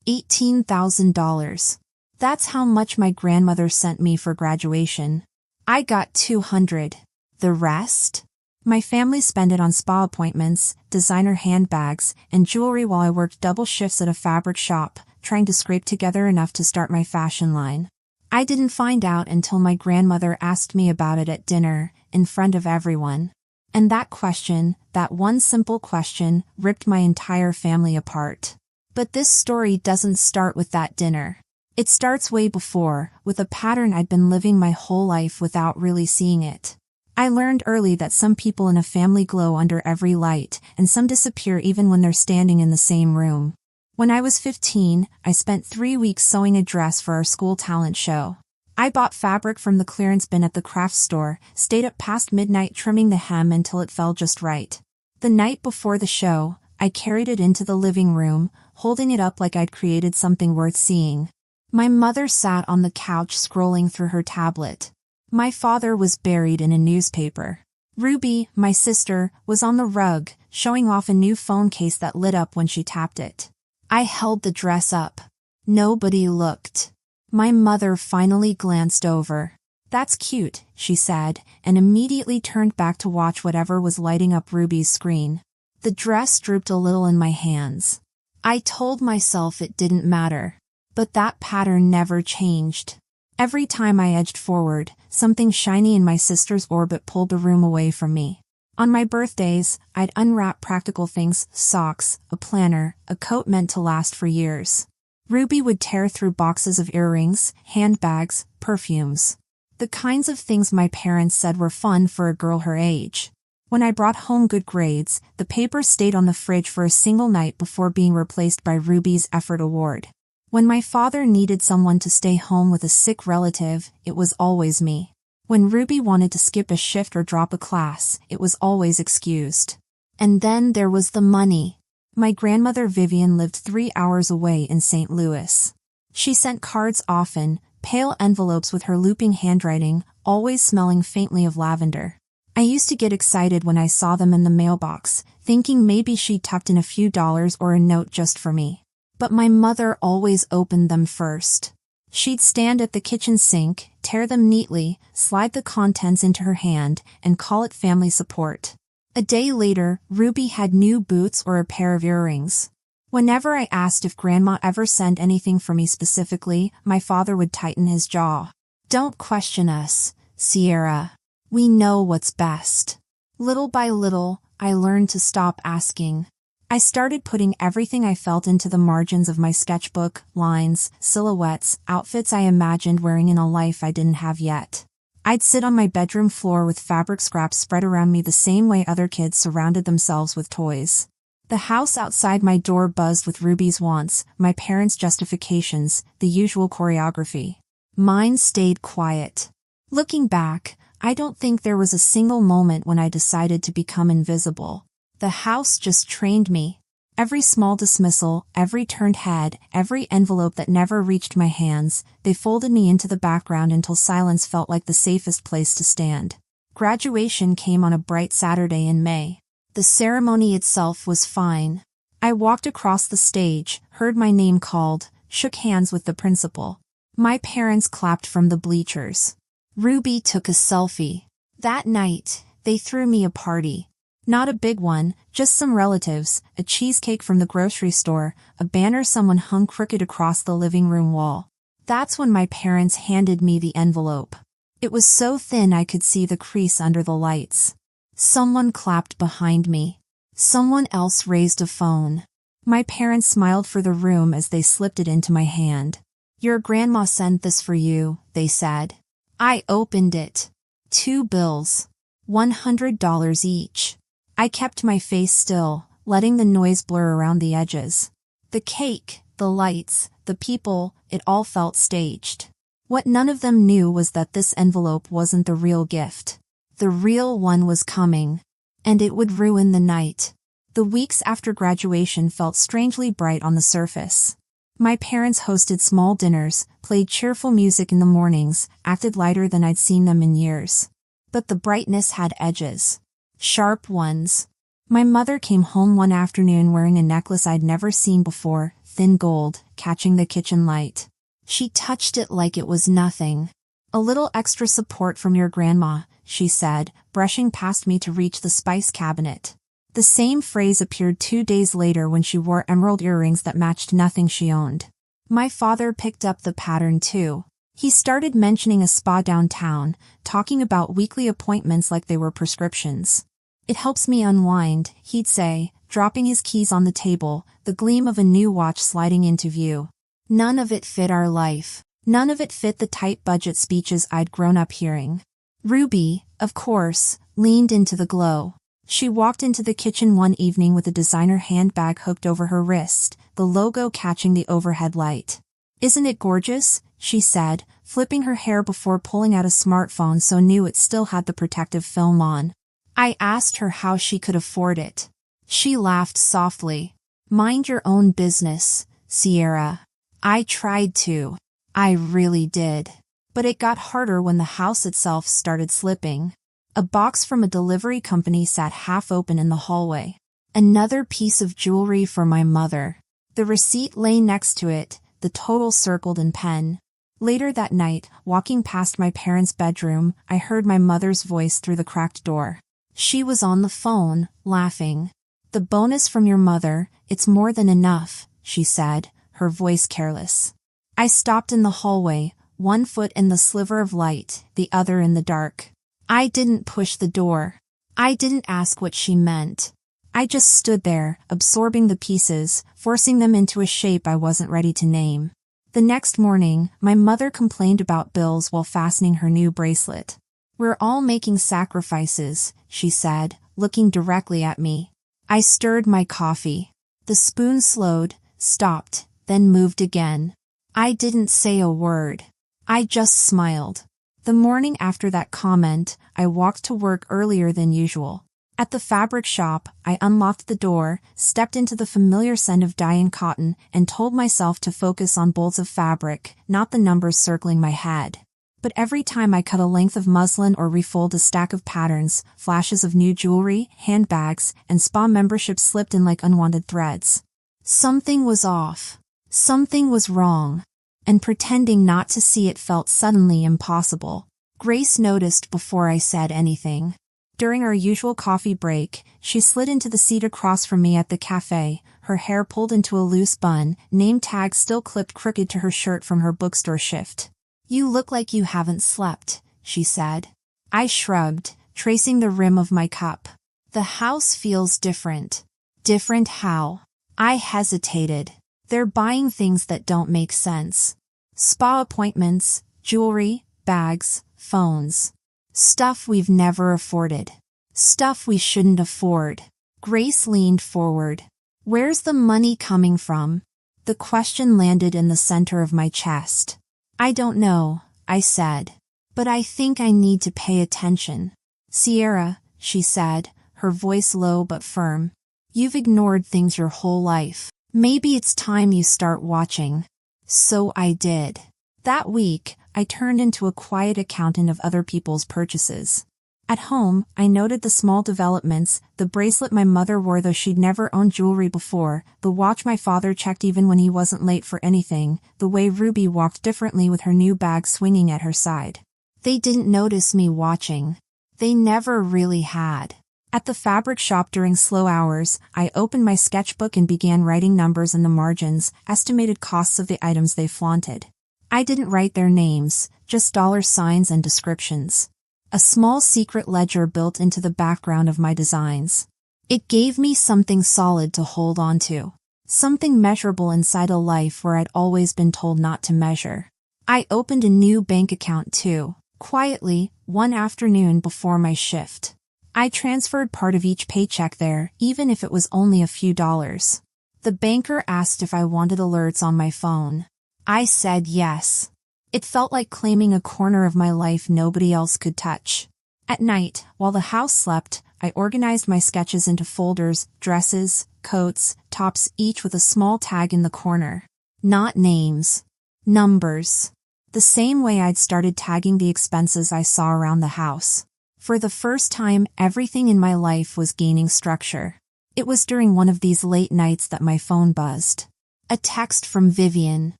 $18,000. That's how much my grandmother sent me for graduation. I got 200. The rest? My family spent it on spa appointments, designer handbags, and jewelry while I worked double shifts at a fabric shop, trying to scrape together enough to start my fashion line. I didn't find out until my grandmother asked me about it at dinner, in front of everyone. And that question, that one simple question, ripped my entire family apart. But this story doesn't start with that dinner. It starts way before, with a pattern I'd been living my whole life without really seeing it. I learned early that some people in a family glow under every light, and some disappear even when they're standing in the same room. When I was 15, I spent 3 weeks sewing a dress for our school talent show. I bought fabric from the clearance bin at the craft store, stayed up past midnight trimming the hem until it fell just right. The night before the show, I carried it into the living room, holding it up like I'd created something worth seeing. My mother sat on the couch scrolling through her tablet. My father was buried in a newspaper. Ruby, my sister, was on the rug, showing off a new phone case that lit up when she tapped it. I held the dress up. Nobody looked. My mother finally glanced over. "That's cute," she said, and immediately turned back to watch whatever was lighting up Ruby's screen. The dress drooped a little in my hands. I told myself it didn't matter. But that pattern never changed. Every time I edged forward, something shiny in my sister's orbit pulled the room away from me. On my birthdays, I'd unwrap practical things, socks, a planner, a coat meant to last for years. Ruby would tear through boxes of earrings, handbags, perfumes. The kinds of things my parents said were fun for a girl her age. When I brought home good grades, the paper stayed on the fridge for a single night before being replaced by Ruby's Effort Award. When my father needed someone to stay home with a sick relative, it was always me. When Ruby wanted to skip a shift or drop a class, it was always excused. And then there was the money. My grandmother Vivian lived 3 hours away in St. Louis. She sent cards often, pale envelopes with her looping handwriting, always smelling faintly of lavender. I used to get excited when I saw them in the mailbox, thinking maybe she'd tucked in a few dollars or a note just for me. But my mother always opened them first. She'd stand at the kitchen sink, tear them neatly, slide the contents into her hand, and call it family support. A day later, Ruby had new boots or a pair of earrings. Whenever I asked if Grandma ever sent anything for me specifically, my father would tighten his jaw. "Don't question us, Sierra. We know what's best." Little by little, I learned to stop asking. I started putting everything I felt into the margins of my sketchbook, lines, silhouettes, outfits I imagined wearing in a life I didn't have yet. I'd sit on my bedroom floor with fabric scraps spread around me the same way other kids surrounded themselves with toys. The house outside my door buzzed with Ruby's wants, my parents' justifications, the usual choreography. Mine stayed quiet. Looking back, I don't think there was a single moment when I decided to become invisible. The house just trained me. Every small dismissal, every turned head, every envelope that never reached my hands, they folded me into the background until silence felt like the safest place to stand. Graduation came on a bright Saturday in May. The ceremony itself was fine. I walked across the stage, heard my name called, shook hands with the principal. My parents clapped from the bleachers. Ruby took a selfie. That night, they threw me a party. Not a big one, just some relatives, a cheesecake from the grocery store, a banner someone hung crooked across the living room wall. That's when my parents handed me the envelope. It was so thin I could see the crease under the lights. Someone clapped behind me. Someone else raised a phone. My parents smiled for the room as they slipped it into my hand. "Your grandma sent this for you," they said. I opened it. 2 bills. $100 each. I kept my face still, letting the noise blur around the edges. The cake, the lights, the people, it all felt staged. What none of them knew was that this envelope wasn't the real gift. The real one was coming. And it would ruin the night. The weeks after graduation felt strangely bright on the surface. My parents hosted small dinners, played cheerful music in the mornings, acted lighter than I'd seen them in years. But the brightness had edges. Sharp ones. My mother came home one afternoon wearing a necklace I'd never seen before, thin gold, catching the kitchen light. She touched it like it was nothing. "A little extra support from your grandma," she said, brushing past me to reach the spice cabinet. The same phrase appeared 2 days later when she wore emerald earrings that matched nothing she owned. My father picked up the pattern too. He started mentioning a spa downtown, talking about weekly appointments like they were prescriptions. "It helps me unwind," he'd say, dropping his keys on the table, the gleam of a new watch sliding into view. None of it fit our life. None of it fit the tight budget speeches I'd grown up hearing. Ruby, of course, leaned into the glow. She walked into the kitchen one evening with a designer handbag hooked over her wrist, the logo catching the overhead light. "Isn't it gorgeous?" she said, flipping her hair before pulling out a smartphone so new it still had the protective film on. I asked her how she could afford it. She laughed softly. "Mind your own business, Sierra." I tried to. I really did. But it got harder when the house itself started slipping. A box from a delivery company sat half open in the hallway. Another piece of jewelry for my mother. The receipt lay next to it, the total circled in pen. Later that night, walking past my parents' bedroom, I heard my mother's voice through the cracked door. She was on the phone, laughing. "The bonus from your mother, it's more than enough," she said, her voice careless. I stopped in the hallway, one foot in the sliver of light, the other in the dark. I didn't push the door. I didn't ask what she meant. I just stood there, absorbing the pieces, forcing them into a shape I wasn't ready to name. The next morning, my mother complained about bills while fastening her new bracelet. "We're all making sacrifices," she said, looking directly at me. I stirred my coffee. The spoon slowed, stopped, then moved again. I didn't say a word. I just smiled. The morning after that comment, I walked to work earlier than usual. At the fabric shop, I unlocked the door, stepped into the familiar scent of dye and cotton, and told myself to focus on bolts of fabric, not the numbers circling my head. But every time I cut a length of muslin or refold a stack of patterns, flashes of new jewelry, handbags, and spa memberships slipped in like unwanted threads. Something was off. Something was wrong. And pretending not to see it felt suddenly impossible. Grace noticed before I said anything. During our usual coffee break, she slid into the seat across from me at the cafe, her hair pulled into a loose bun, name tag still clipped crooked to her shirt from her bookstore shift. "You look like you haven't slept," she said. I shrugged, tracing the rim of my cup. "The house feels different." "Different how?" I hesitated. "They're buying things that don't make sense. Spa appointments, jewelry, bags, phones. Stuff we've never afforded. Stuff we shouldn't afford." Grace leaned forward. "Where's the money coming from?" The question landed in the center of my chest. "I don't know," I said. "But I think I need to pay attention." "Sierra," she said, her voice low but firm. "You've ignored things your whole life. Maybe it's time you start watching." So I did. That week, I turned into a quiet accountant of other people's purchases. At home, I noted the small developments, the bracelet my mother wore though she'd never owned jewelry before, the watch my father checked even when he wasn't late for anything, the way Ruby walked differently with her new bag swinging at her side. They didn't notice me watching. They never really had. At the fabric shop during slow hours, I opened my sketchbook and began writing numbers in the margins, estimated costs of the items they flaunted. I didn't write their names, just dollar signs and descriptions. A small secret ledger built into the background of my designs. It gave me something solid to hold on to. Something measurable inside a life where I'd always been told not to measure. I opened a new bank account too, quietly, one afternoon before my shift. I transferred part of each paycheck there, even if it was only a few dollars. The banker asked if I wanted alerts on my phone. I said yes. It felt like claiming a corner of my life nobody else could touch. At night, while the house slept, I organized my sketches into folders, dresses, coats, tops, each with a small tag in the corner. Not names. Numbers. The same way I'd started tagging the expenses I saw around the house. For the first time, everything in my life was gaining structure. It was during one of these late nights that my phone buzzed. A text from Vivian.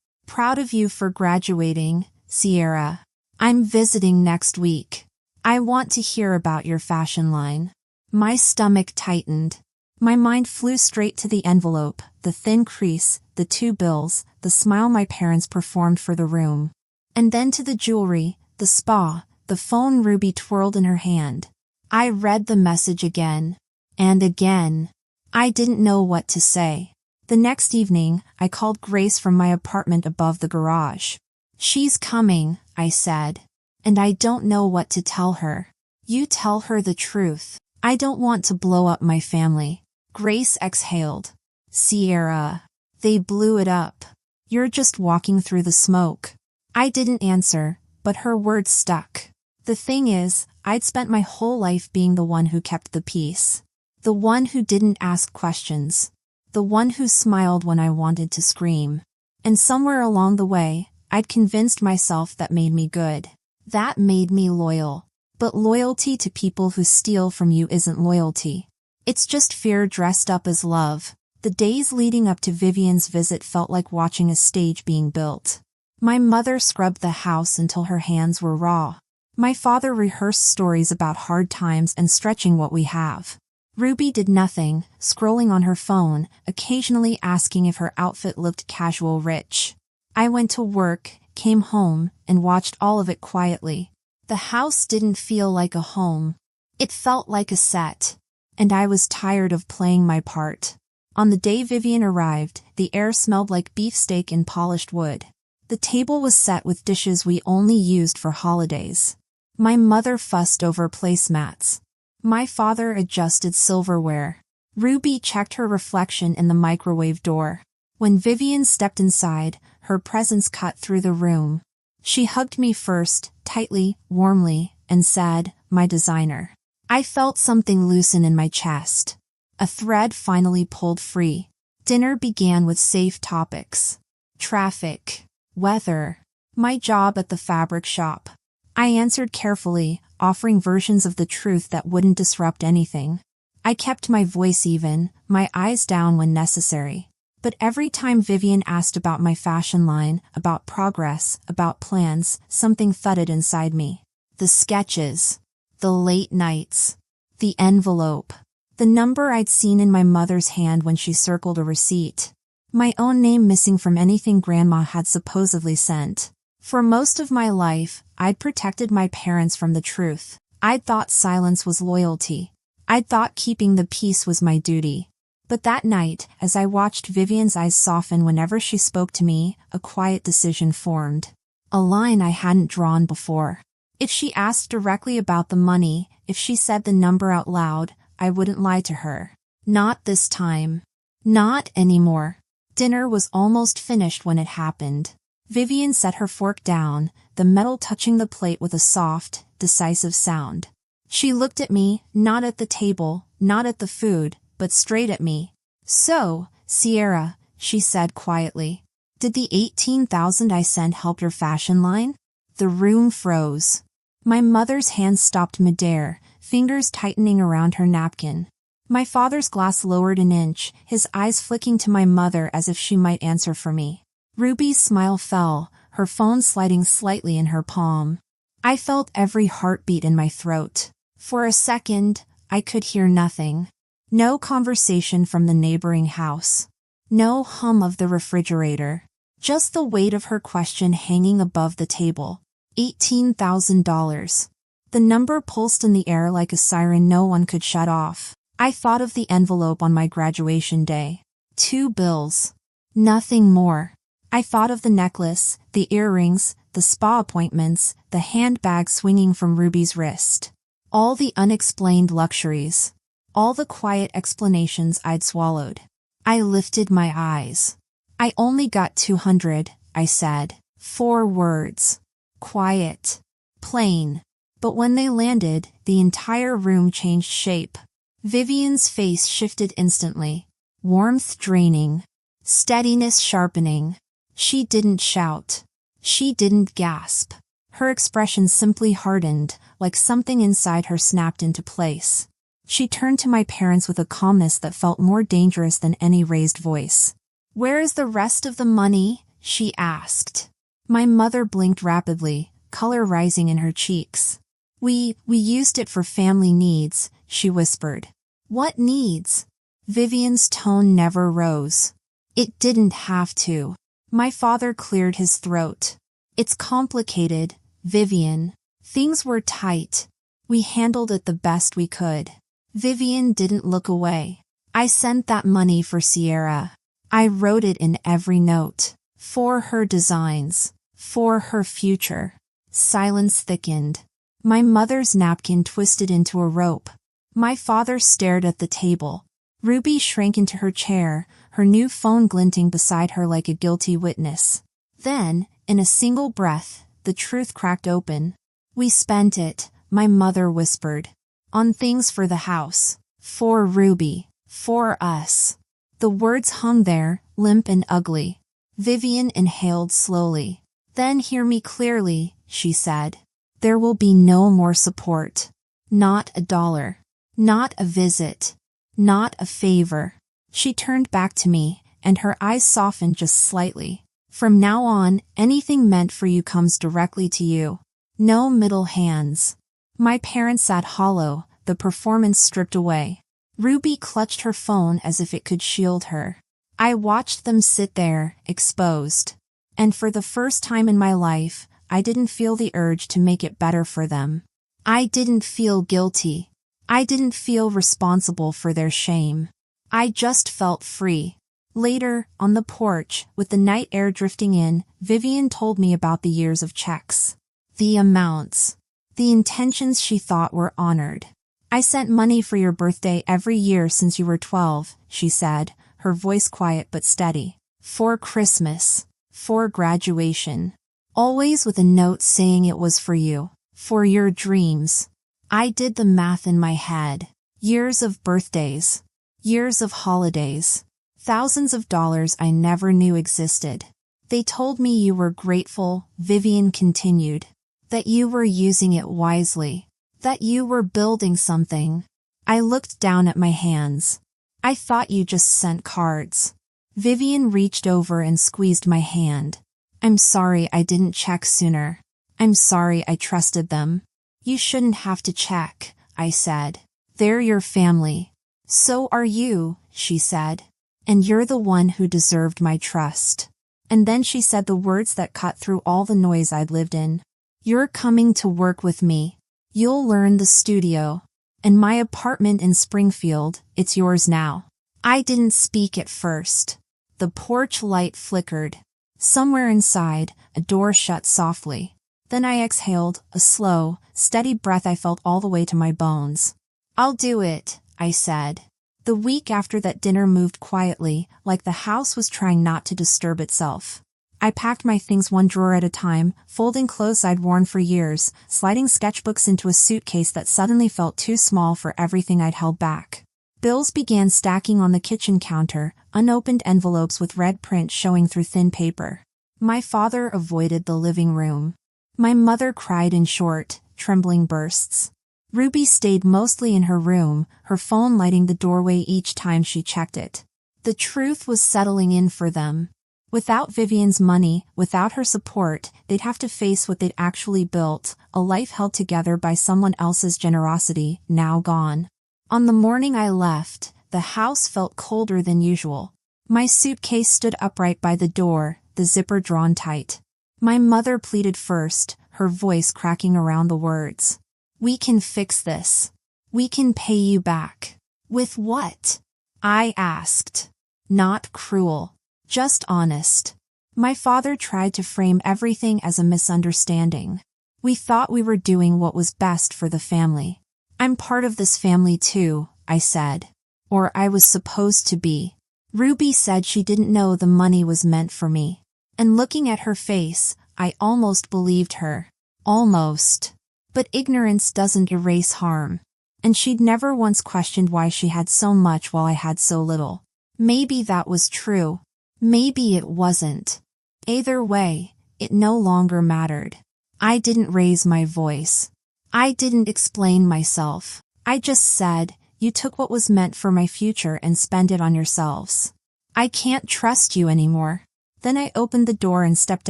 Proud of you for graduating, Sierra. I'm visiting next week. I want to hear about your fashion line. My stomach tightened. My mind flew straight to the envelope, the thin crease, the 2 bills, the smile my parents performed for the room. And then to the jewelry, the spa, the phone Ruby twirled in her hand. I read the message again. And again. I didn't know what to say. The next evening, I called Grace from my apartment above the garage. She's coming, I said. And I don't know what to tell her. You tell her the truth. I don't want to blow up my family. Grace exhaled. Sierra. They blew it up. You're just walking through the smoke. I didn't answer, but her words stuck. The thing is, I'd spent my whole life being the one who kept the peace. The one who didn't ask questions. The one who smiled when I wanted to scream. And somewhere along the way, I'd convinced myself that made me good. That made me loyal. But loyalty to people who steal from you isn't loyalty. It's just fear dressed up as love. The days leading up to Vivian's visit felt like watching a stage being built. My mother scrubbed the house until her hands were raw. My father rehearsed stories about hard times and stretching what we have. Ruby did nothing, scrolling on her phone, occasionally asking if her outfit looked casual rich. I went to work, came home, and watched all of it quietly. The house didn't feel like a home. It felt like a set. And I was tired of playing my part. On the day Vivian arrived, the air smelled like beefsteak and polished wood. The table was set with dishes we only used for holidays. My mother fussed over placemats. My father adjusted silverware. Ruby checked her reflection in the microwave door. When Vivian stepped inside, her presence cut through the room. She hugged me first, tightly, warmly, and said, "My designer." I felt something loosen in my chest. A thread finally pulled free. Dinner began with safe topics. Traffic. Weather. My job at the fabric shop. I answered carefully, offering versions of the truth that wouldn't disrupt anything. I kept my voice even, my eyes down when necessary. But every time Vivian asked about my fashion line, about progress, about plans, something thudded inside me. The sketches. The late nights. The envelope. The number I'd seen in my mother's hand when she circled a receipt. My own name missing from anything Grandma had supposedly sent. For most of my life, I'd protected my parents from the truth. I'd thought silence was loyalty. I'd thought keeping the peace was my duty. But that night, as I watched Vivian's eyes soften whenever she spoke to me, a quiet decision formed. A line I hadn't drawn before. If she asked directly about the money, if she said the number out loud, I wouldn't lie to her. Not this time. Not anymore. Dinner was almost finished when it happened. Vivian set her fork down, the metal touching the plate with a soft, decisive sound. She looked at me, not at the table, not at the food, but straight at me. "So, Sierra," she said quietly, "did the $18,000 I sent help your fashion line?" The room froze. My mother's hands stopped midair, fingers tightening around her napkin. My father's glass lowered an inch, his eyes flicking to my mother as if she might answer for me. Ruby's smile fell, her phone sliding slightly in her palm. I felt every heartbeat in my throat. For a second, I could hear nothing. No conversation from the neighboring house. No hum of the refrigerator. Just the weight of her question hanging above the table. $18,000. The number pulsed in the air like a siren no one could shut off. I thought of the envelope on my graduation day. 2 bills. Nothing more. I thought of the necklace, the earrings, the spa appointments, the handbag swinging from Ruby's wrist. All the unexplained luxuries. All the quiet explanations I'd swallowed. I lifted my eyes. "I only got 200, I said. 4 words. Quiet. Plain. But when they landed, the entire room changed shape. Vivian's face shifted instantly. Warmth draining. Steadiness sharpening. She didn't shout. She didn't gasp. Her expression simply hardened, like something inside her snapped into place. She turned to my parents with a calmness that felt more dangerous than any raised voice. "Where is the rest of the money?" she asked. My mother blinked rapidly, color rising in her cheeks. We used it for family needs," she whispered. "What needs?" Vivian's tone never rose. "It didn't have to." My father cleared his throat. "It's complicated, Vivian. Things were tight. We handled it the best we could." Vivian didn't look away. "I sent that money for Sierra. I wrote it in every note. For her designs. For her future." Silence thickened. My mother's napkin twisted into a rope. My father stared at the table. Ruby shrank into her chair, her new phone glinting beside her like a guilty witness. Then, in a single breath, the truth cracked open. "We spent it," my mother whispered. "On things for the house. For Ruby. For us." The words hung there, limp and ugly. Vivian inhaled slowly. "Then hear me clearly," she said. "There will be no more support. Not a dollar. Not a visit. Not a favor." She turned back to me, and her eyes softened just slightly. "From now on, anything meant for you comes directly to you. No middle hands." My parents sat hollow, the performance stripped away. Ruby clutched her phone as if it could shield her. I watched them sit there, exposed. And for the first time in my life, I didn't feel the urge to make it better for them. I didn't feel guilty. I didn't feel responsible for their shame. I just felt free. Later, on the porch, with the night air drifting in, Vivian told me about the years of checks. The amounts. The intentions she thought were honored. "I sent money for your birthday every year since you were 12, she said, her voice quiet but steady. "For Christmas. For graduation. Always with a note saying it was for you. For your dreams." I did the math in my head. Years of birthdays. Years of holidays. Thousands of dollars I never knew existed. "They told me you were grateful," Vivian continued. "That you were using it wisely. That you were building something." I looked down at my hands. "I thought you just sent cards." Vivian reached over and squeezed my hand. "I'm sorry I didn't check sooner. I'm sorry I trusted them." "You shouldn't have to check," I said. "They're your family." "So are you," she said. "And you're the one who deserved my trust." And then she said the words that cut through all the noise I'd lived in. "You're coming to work with me. You'll learn the studio. And my apartment in Springfield, it's yours now." I didn't speak at first. The porch light flickered. Somewhere inside, a door shut softly. Then I exhaled, a slow, steady breath I felt all the way to my bones. "I'll do it," I said. The week after that dinner moved quietly, like the house was trying not to disturb itself. I packed my things one drawer at a time, folding clothes I'd worn for years, sliding sketchbooks into a suitcase that suddenly felt too small for everything I'd held back. Bills began stacking on the kitchen counter, unopened envelopes with red print showing through thin paper. My father avoided the living room. My mother cried in short, trembling bursts. Ruby stayed mostly in her room, her phone lighting the doorway each time she checked it. The truth was settling in for them. Without Vivian's money, without her support, they'd have to face what they'd actually built, a life held together by someone else's generosity, now gone. On the morning I left, the house felt colder than usual. My suitcase stood upright by the door, the zipper drawn tight. My mother pleaded first, her voice cracking around the words. "We can fix this. We can pay you back." "With what?" I asked. Not cruel. Just honest. My father tried to frame everything as a misunderstanding. "We thought we were doing what was best for the family." "I'm part of this family too," I said. "Or I was supposed to be." Ruby said she didn't know the money was meant for me. And looking at her face, I almost believed her. Almost. But ignorance doesn't erase harm. And she'd never once questioned why she had so much while I had so little. Maybe that was true. Maybe it wasn't. Either way, it no longer mattered. I didn't raise my voice. I didn't explain myself. I just said, "You took what was meant for my future and spent it on yourselves." I can't trust you anymore. Then I opened the door and stepped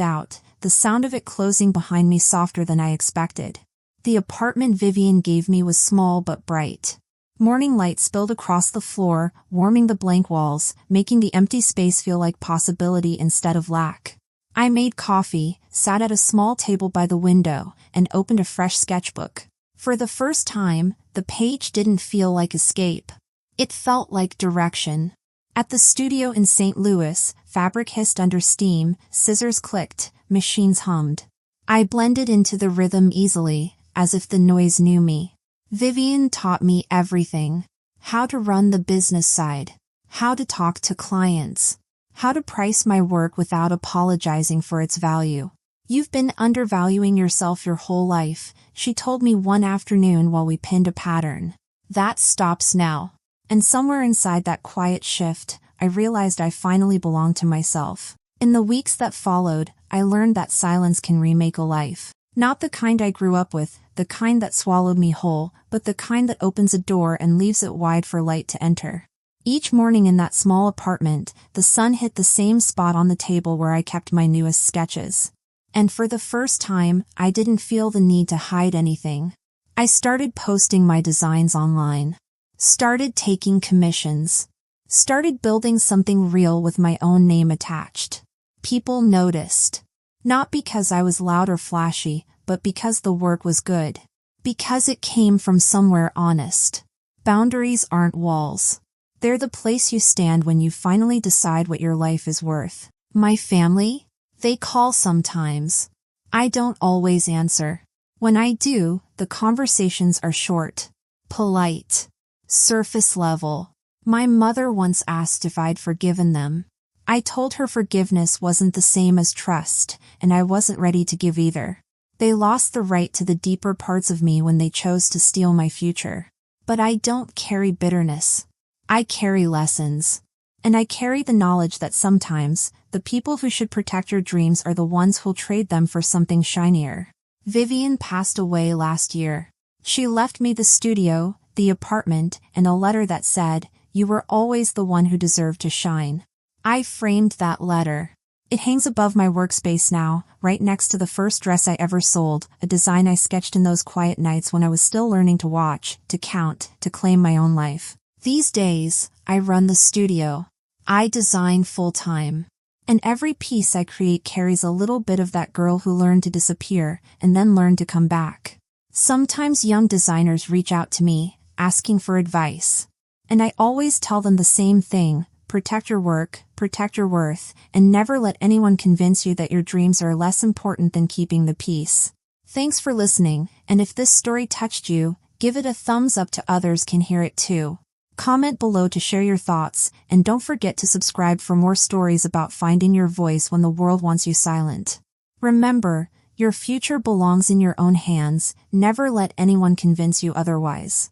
out, the sound of it closing behind me softer than I expected. The apartment Vivian gave me was small but bright. Morning light spilled across the floor, warming the blank walls, making the empty space feel like possibility instead of lack. I made coffee, sat at a small table by the window, and opened a fresh sketchbook. For the first time, the page didn't feel like escape. It felt like direction. At the studio in St. Louis, fabric hissed under steam, scissors clicked, machines hummed. I blended into the rhythm easily, as if the noise knew me. Vivian taught me everything. How to run the business side. How to talk to clients. How to price my work without apologizing for its value. You've been undervaluing yourself your whole life, she told me one afternoon while we pinned a pattern. That stops now. And somewhere inside that quiet shift, I realized I finally belonged to myself. In the weeks that followed, I learned that silence can remake a life. Not the kind I grew up with, the kind that swallowed me whole, but the kind that opens a door and leaves it wide for light to enter. Each morning in that small apartment, the sun hit the same spot on the table where I kept my newest sketches. And for the first time, I didn't feel the need to hide anything. I started posting my designs online. Started taking commissions. Started building something real with my own name attached. People noticed. Not because I was loud or flashy, but because the work was good. Because it came from somewhere honest. Boundaries aren't walls. They're the place you stand when you finally decide what your life is worth. My family? They call sometimes. I don't always answer. When I do, the conversations are short, polite, surface level. My mother once asked if I'd forgiven them. I told her forgiveness wasn't the same as trust, and I wasn't ready to give either. They lost the right to the deeper parts of me when they chose to steal my future. But I don't carry bitterness. I carry lessons. And I carry the knowledge that sometimes, the people who should protect your dreams are the ones who'll trade them for something shinier. Vivian passed away last year. She left me the studio, the apartment, and a letter that said, "You were always the one who deserved to shine." I framed that letter. It hangs above my workspace now, right next to the first dress I ever sold, a design I sketched in those quiet nights when I was still learning to watch, to count, to claim my own life. These days, I run the studio. I design full-time. And every piece I create carries a little bit of that girl who learned to disappear and then learned to come back. Sometimes young designers reach out to me, asking for advice. And I always tell them the same thing: protect your work, protect your worth, and never let anyone convince you that your dreams are less important than keeping the peace. Thanks for listening, and if this story touched you, give it a thumbs up so others can hear it too. Comment below to share your thoughts, and don't forget to subscribe for more stories about finding your voice when the world wants you silent. Remember, your future belongs in your own hands. Never let anyone convince you otherwise.